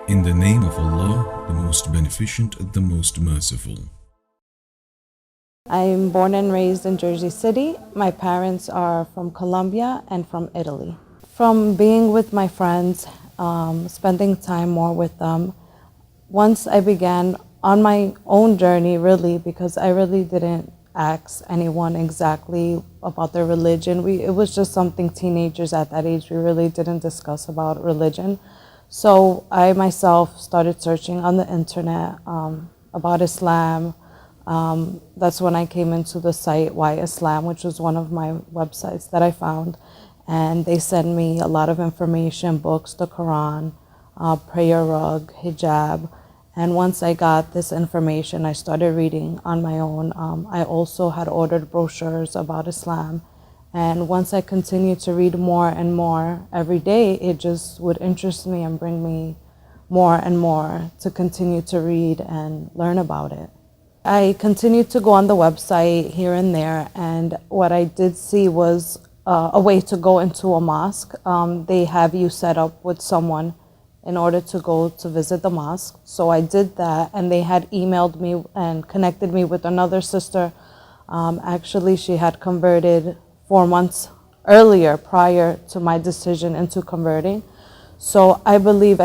In the name of Allah, the most beneficent, the most merciful. I'm born and raised in Jersey City. My parents are from Colombia and from Italy. From being with my friends, spending time more with them, once I began on my own journey, really, because I really didn't ask anyone exactly about their religion. It was just something teenagers at that age, we really didn't discuss about religion. So I myself started searching on the internet about Islam. That's when I came into the site WhyIslam, which was one of my websites that I found. And they sent me a lot of information, books, the Quran, prayer rug, hijab. And once I got this information, I started reading on my own. I also had ordered brochures about Islam. And once I continued to read more and more every day, it just would interest me and bring me more and more to continue to read and learn about it. I continued to go on the website here and there, and what I did see was a way to go into a mosque. They have you set up with someone in order to go to visit the mosque. So I did that, and they had emailed me and connected me with another sister. Actually, she had converted 4 months earlier prior to my decision into converting. So I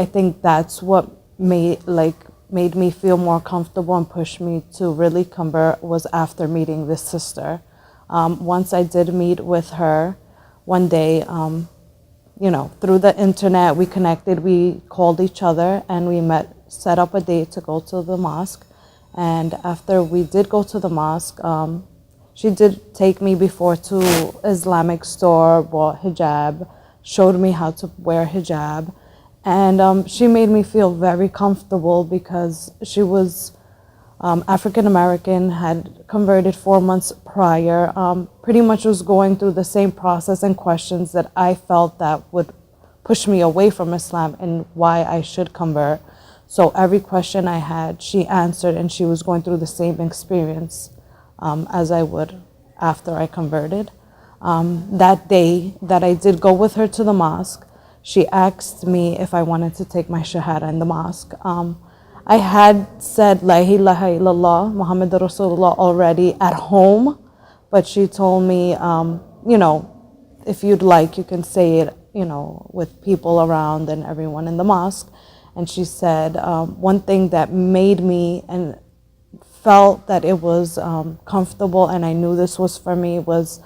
think that's what made me feel more comfortable and pushed me to really convert was after meeting this sister. Once I did meet with her one day, through the internet, we connected, we called each other, and we set up a date to go to the mosque. And after we did go to the mosque, she did take me before to Islamic store, bought hijab, showed me how to wear hijab. And she made me feel very comfortable because she was African American, had converted 4 months prior, pretty much was going through the same process and questions that I felt that would push me away from Islam and why I should convert. So every question I had, she answered, and she was going through the same experience as I would after I converted. That day that I did go with her to the mosque, she asked me if I wanted to take my shahada in the mosque. I had said La ilaha illallah, Muhammad Rasulullah already at home, but she told me, if you'd like, you can say it, with people around and everyone in the mosque. And she said, one thing that made me and felt that it was comfortable and I knew this was for me was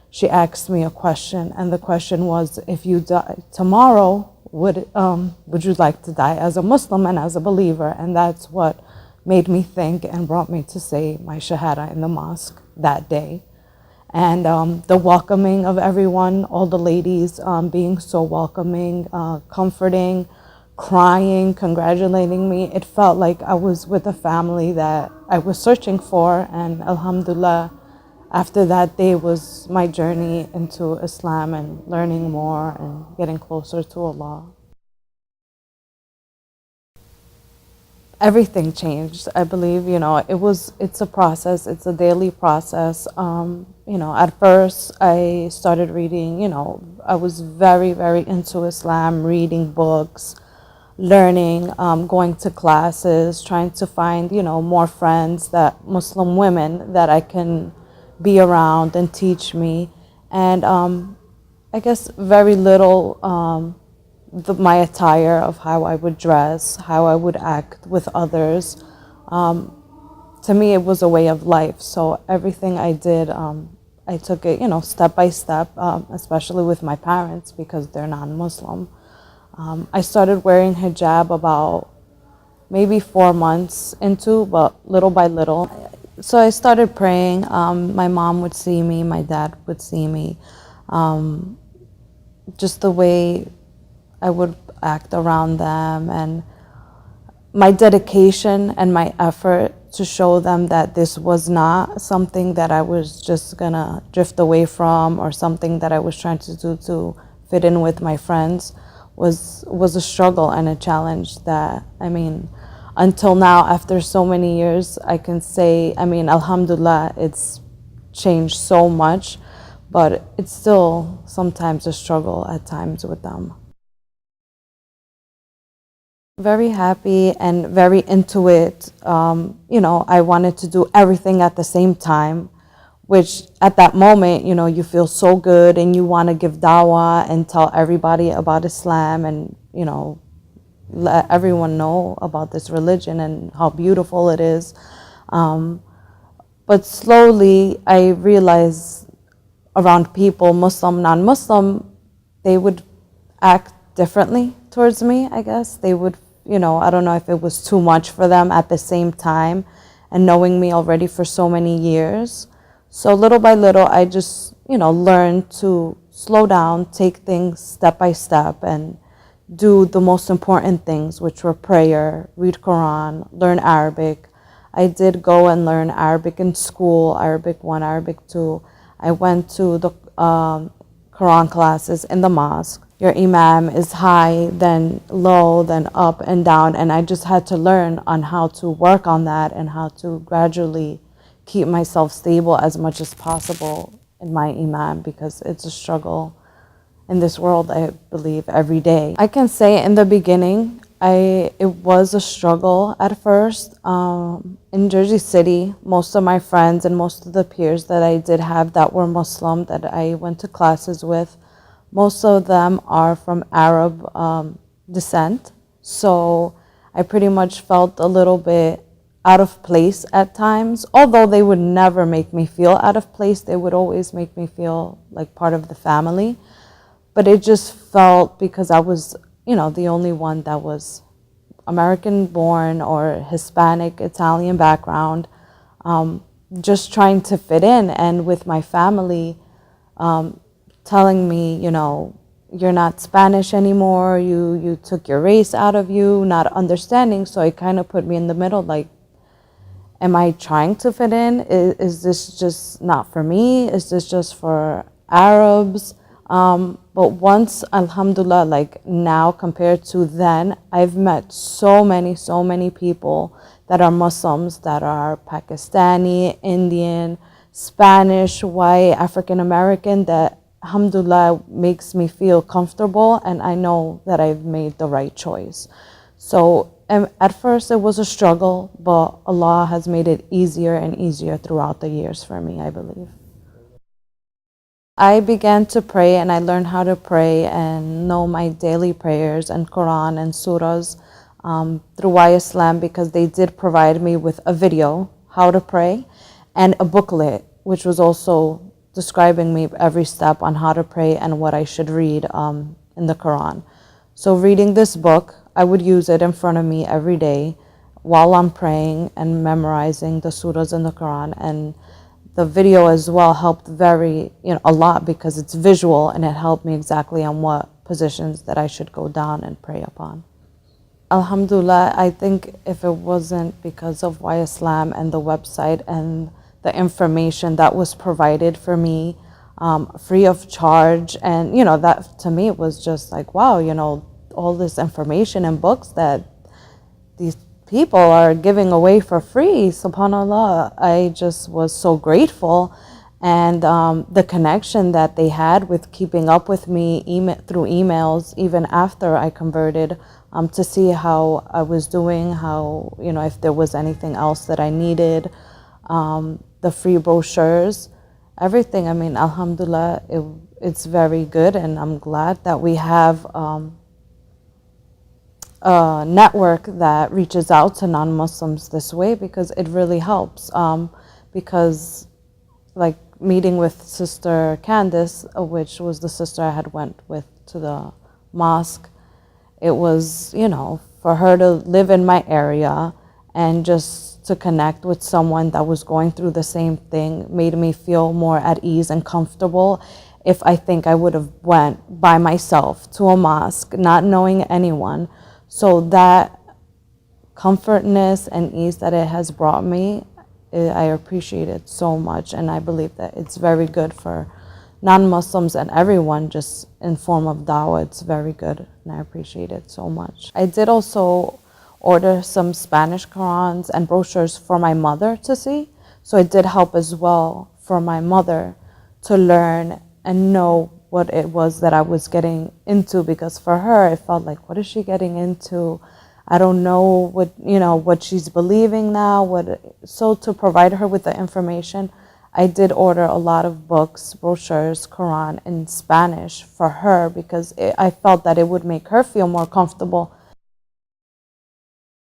she asked me a question, and the question was, if you die tomorrow, would you like to die as a Muslim and as a believer? And that's what made me think and brought me to say my shahada in the mosque that day. And the welcoming of everyone, all the ladies being so welcoming, comforting, crying, congratulating me. It felt like I was with a family that I was searching for, and alhamdulillah, after that day was my journey into Islam and learning more and getting closer to Allah. Everything changed. I believe, it's a process. It's a daily process. At first I started reading, I was very, very into Islam, reading books, learning, going to classes, trying to find, more friends, that Muslim women that I can be around and teach me. And I guess very little my attire of how I would dress, how I would act with others. To me, it was a way of life. So everything I did, I took it, step by step, especially with my parents because they're non-Muslim. I started wearing hijab about maybe 4 months into, but little by little. So I started praying. My mom would see me, my dad would see me. Just the way I would act around them and my dedication and my effort to show them that this was not something that I was just gonna drift away from or something that I was trying to do to fit in with my friends was a struggle and a challenge that, until now, after so many years, I can say, alhamdulillah, it's changed so much, but it's still sometimes a struggle at times with them. Very happy and very into it. I wanted to do everything at the same time, which at that moment, you feel so good and you want to give dawah and tell everybody about Islam and, let everyone know about this religion and how beautiful it is. But slowly I realized around people, Muslim, non-Muslim, they would act differently towards me, I guess. They would, I don't know if it was too much for them at the same time and knowing me already for so many years. So little by little, I just, learned to slow down, take things step by step and do the most important things, which were prayer, read Quran, learn Arabic. I did go and learn Arabic in school, Arabic 1, Arabic 2. I went to the Quran classes in the mosque. Your imam is high, then low, then up and down. And I just had to learn on how to work on that and how to gradually keep myself stable as much as possible in my imam, because it's a struggle in this world, I believe, every day. I can say in the beginning, it was a struggle at first. In Jersey City, most of my friends and most of the peers that I did have that were Muslim, that I went to classes with, most of them are from Arab descent. So I pretty much felt a little bit out of place at times. Although they would never make me feel out of place, they would always make me feel like part of the family. But it just felt, because I was, the only one that was American born or Hispanic, Italian background, just trying to fit in. And with my family telling me, you're not Spanish anymore, you took your race out of you, not understanding. So it kind of put me in the middle, like, am I trying to fit in? Is this just not for me? Is this just for Arabs? But once, alhamdulillah, like now compared to then, I've met so many people that are Muslims, that are Pakistani, Indian, Spanish, white, African American, that alhamdulillah makes me feel comfortable and I know that I've made the right choice. So at first it was a struggle, but Allah has made it easier and easier throughout the years for me, I believe. I began to pray and I learned how to pray and know my daily prayers and Quran and surahs through WhyIslam, because they did provide me with a video, how to pray, and a booklet, which was also describing me every step on how to pray and what I should read in the Quran. So reading this book, I would use it in front of me every day while I'm praying and memorizing the surahs in the Quran. And the video as well helped a lot, because it's visual and it helped me exactly on what positions that I should go down and pray upon. Alhamdulillah, I think if it wasn't because of WhyIslam and the website and the information that was provided for me free of charge, and that to me was just like, wow, all this information and books that these people are giving away for free, subhanallah. I just was so grateful. And the connection that they had with keeping up with me through emails, even after I converted, to see how I was doing, how, if there was anything else that I needed, the free brochures, everything. I mean, alhamdulillah, it's very good. And I'm glad that we have a network that reaches out to non-Muslims this way, because it really helps. Because like meeting with Sister Candace, which was the sister I had went with to the mosque, it was, for her to live in my area and just to connect with someone that was going through the same thing made me feel more at ease and comfortable. If I think I would have went by myself to a mosque, not knowing anyone. So that comfortness and ease that it has brought me, I appreciate it so much. And I believe that it's very good for non-Muslims and everyone, just in form of dawah. It's very good and I appreciate it so much. I did also order some Spanish Qurans and brochures for my mother to see. So it did help as well for my mother to learn and know what it was that I was getting into, because for her it felt like, what is she getting into? I don't know what she's believing now. So to provide her with the information, I did order a lot of books, brochures, Quran in Spanish for her because I felt that it would make her feel more comfortable.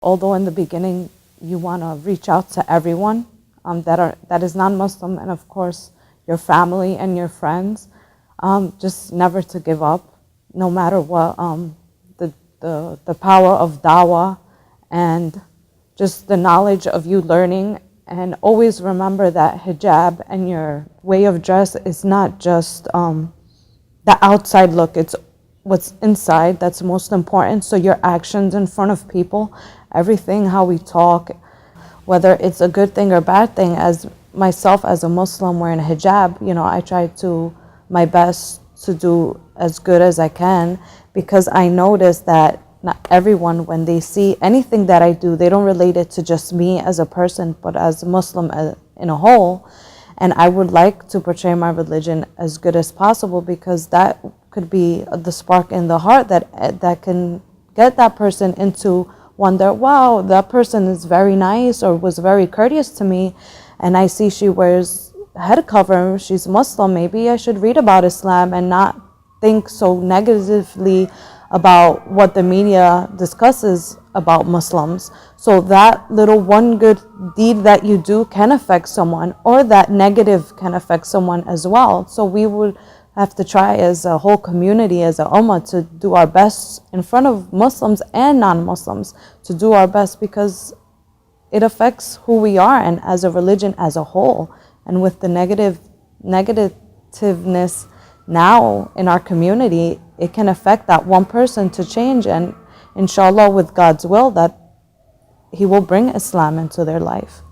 Although in the beginning you want to reach out to everyone that is non-Muslim, and of course your family and your friends, just never to give up, no matter what. The power of dawah and just the knowledge of you learning, and always remember that hijab and your way of dress is not just the outside look, it's what's inside that's most important. So your actions in front of people, everything, how we talk, whether it's a good thing or bad thing. As myself, as a Muslim wearing a hijab, I try to my best to do as good as I can, because I notice that not everyone, when they see anything that I do, they don't relate it to just me as a person, but as a Muslim in a whole. And I would like to portray my religion as good as possible, because that could be the spark in the heart that can get that person into wonder, wow, that person is very nice or was very courteous to me, and I see she wears head cover, she's Muslim, maybe I should read about Islam and not think so negatively about what the media discusses about Muslims. So that little one good deed that you do can affect someone, or that negative can affect someone as well. So we would have to try as a whole community, as a ummah, to do our best in front of Muslims and non-Muslims, to do our best, because it affects who we are and as a religion as a whole. And with the negativeness now in our community, it can affect that one person to change, and inshallah, with God's will, that He will bring Islam into their life.